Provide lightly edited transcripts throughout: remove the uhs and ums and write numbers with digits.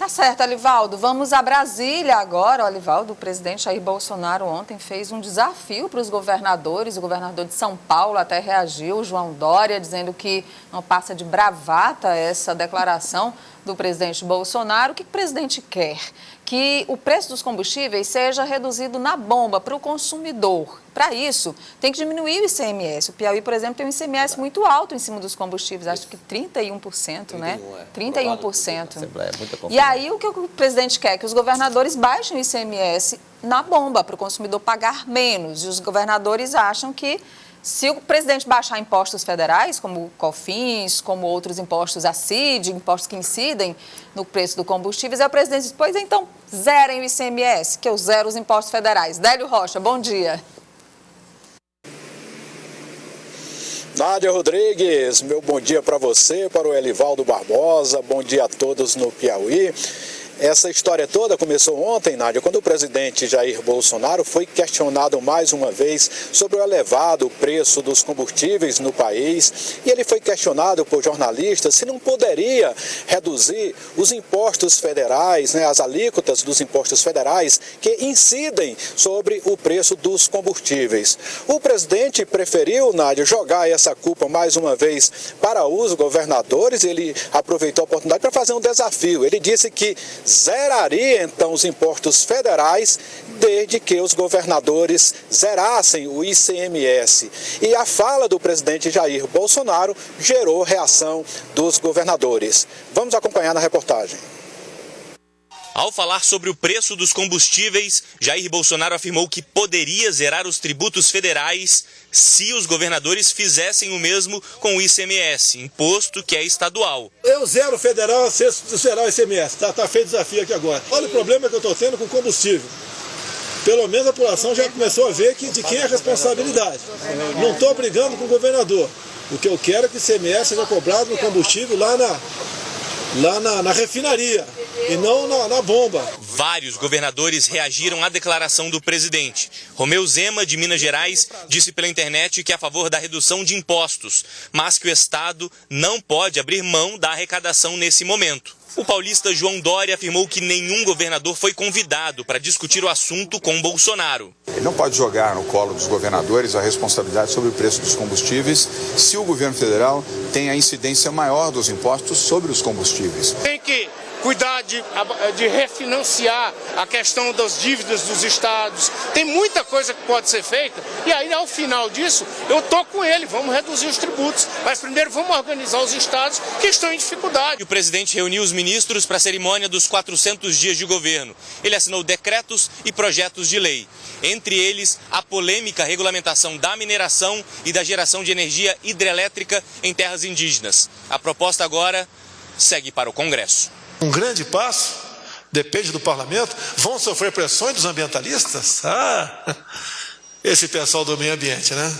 Tá certo, Alivaldo. Vamos a Brasília agora. O Alivaldo, o presidente Jair Bolsonaro ontem fez um desafio para os governadores. O governador de São Paulo até reagiu, João Dória, dizendo que não passa de bravata essa declaração do presidente Bolsonaro. O que o presidente quer? Que o preço dos combustíveis seja reduzido na bomba para o consumidor. Para isso, tem que diminuir o ICMS. O Piauí, por exemplo, tem um ICMS muito alto em cima dos combustíveis, acho que 31%, né? 31%. E aí, o que o presidente quer? Que os governadores baixem o ICMS na bomba, para o consumidor pagar menos. E os governadores acham que, se o presidente baixar impostos federais, como o COFINS, como outros impostos, a CID, impostos que incidem no preço do combustível, aí o presidente diz, pois então, zerem o ICMS, que eu zero os impostos federais. Délio Rocha, bom dia. Nádia Rodrigues, meu bom dia para você, para o Elivaldo Barbosa, bom dia a todos no Piauí. Essa história toda começou ontem, Nádia, quando o presidente Jair Bolsonaro foi questionado mais uma vez sobre o elevado preço dos combustíveis no país. E ele foi questionado por jornalistas se não poderia reduzir os impostos federais, as alíquotas dos impostos federais que incidem sobre o preço dos combustíveis. O presidente preferiu, Nádia, jogar essa culpa mais uma vez para os governadores. Ele aproveitou a oportunidade para fazer um desafio. Ele disse que zeraria então os impostos federais desde que os governadores zerassem o ICMS. E a fala do presidente Jair Bolsonaro gerou reação dos governadores. Vamos acompanhar na reportagem. Ao falar sobre o preço dos combustíveis, Jair Bolsonaro afirmou que poderia zerar os tributos federais se os governadores fizessem o mesmo com o ICMS, imposto que é estadual. Eu zero federal, se zerar o ICMS, tá feito o desafio aqui agora. Olha o problema que eu estou tendo com o combustível. Pelo menos a população já começou a ver de quem é a responsabilidade. Não estou brigando com o governador. O que eu quero é que o ICMS seja cobrado no combustível lá na refinaria e não na bomba. Vários governadores reagiram à declaração do presidente. Romeu Zema, de Minas Gerais, disse pela internet que é a favor da redução de impostos, mas que o Estado não pode abrir mão da arrecadação nesse momento. O paulista João Dória afirmou que nenhum governador foi convidado para discutir o assunto com Bolsonaro. Ele não pode jogar no colo dos governadores a responsabilidade sobre o preço dos combustíveis se o governo federal tem a incidência maior dos impostos sobre os combustíveis. Tem que cuidar de refinanciar a questão das dívidas dos estados. Tem muita coisa que pode ser feita e aí, ao final disso, eu estou com ele, vamos reduzir os tributos. Mas primeiro vamos organizar os estados que estão em dificuldade. O presidente reuniu os ministros para a cerimônia dos 400 dias de governo. Ele assinou decretos e projetos de lei. Entre eles, a polêmica regulamentação da mineração e da geração de energia hidrelétrica em terras indígenas. A proposta agora segue para o Congresso. Um grande passo, depende do parlamento, vão sofrer pressões dos ambientalistas? Esse pessoal do meio ambiente, né?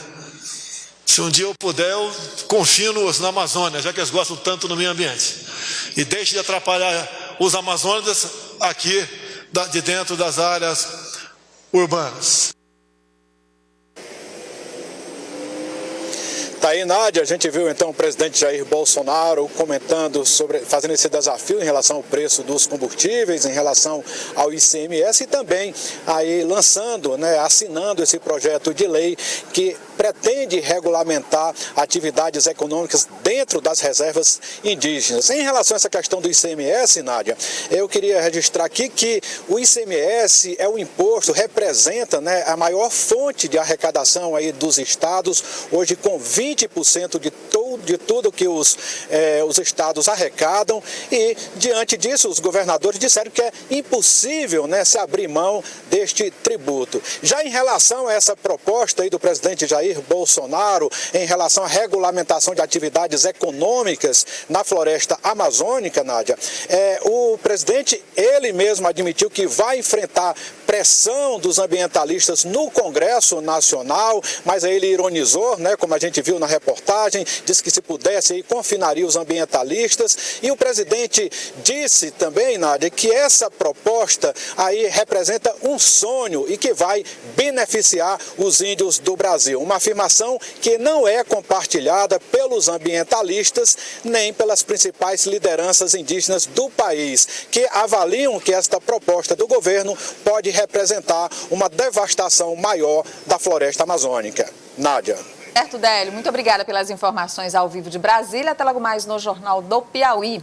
Se um dia eu puder, eu confino-os na Amazônia, já que eles gostam tanto do meio ambiente. E deixe de atrapalhar os amazônicos aqui, de dentro das áreas urbanas. Tá aí, Nádia, a gente viu então o presidente Jair Bolsonaro comentando fazendo esse desafio em relação ao preço dos combustíveis, em relação ao ICMS e também aí lançando, assinando esse projeto de lei que pretende regulamentar atividades econômicas dentro das reservas indígenas. Em relação a essa questão do ICMS, Nádia, eu queria registrar aqui que o ICMS é o imposto, representa a maior fonte de arrecadação aí dos estados, hoje com 20% de tudo que os estados arrecadam e, diante disso, os governadores disseram que é impossível se abrir mão deste tributo. Já em relação a essa proposta aí do presidente Jair Bolsonaro, em relação à regulamentação de atividades econômicas na floresta amazônica, Nádia, o presidente, ele mesmo admitiu que vai enfrentar pressão dos ambientalistas no Congresso Nacional, mas aí ele ironizou, como a gente viu na reportagem, disse que se pudesse aí confinaria os ambientalistas. E o presidente disse também, Nádia, que essa proposta aí representa um sonho e que vai beneficiar os índios do Brasil. Uma afirmação que não é compartilhada pelos ambientalistas nem pelas principais lideranças indígenas do país, que avaliam que esta proposta do governo pode representar uma devastação maior da floresta amazônica. Nádia. Certo, Délio. Muito obrigada pelas informações ao vivo de Brasília. Até logo mais no Jornal do Piauí.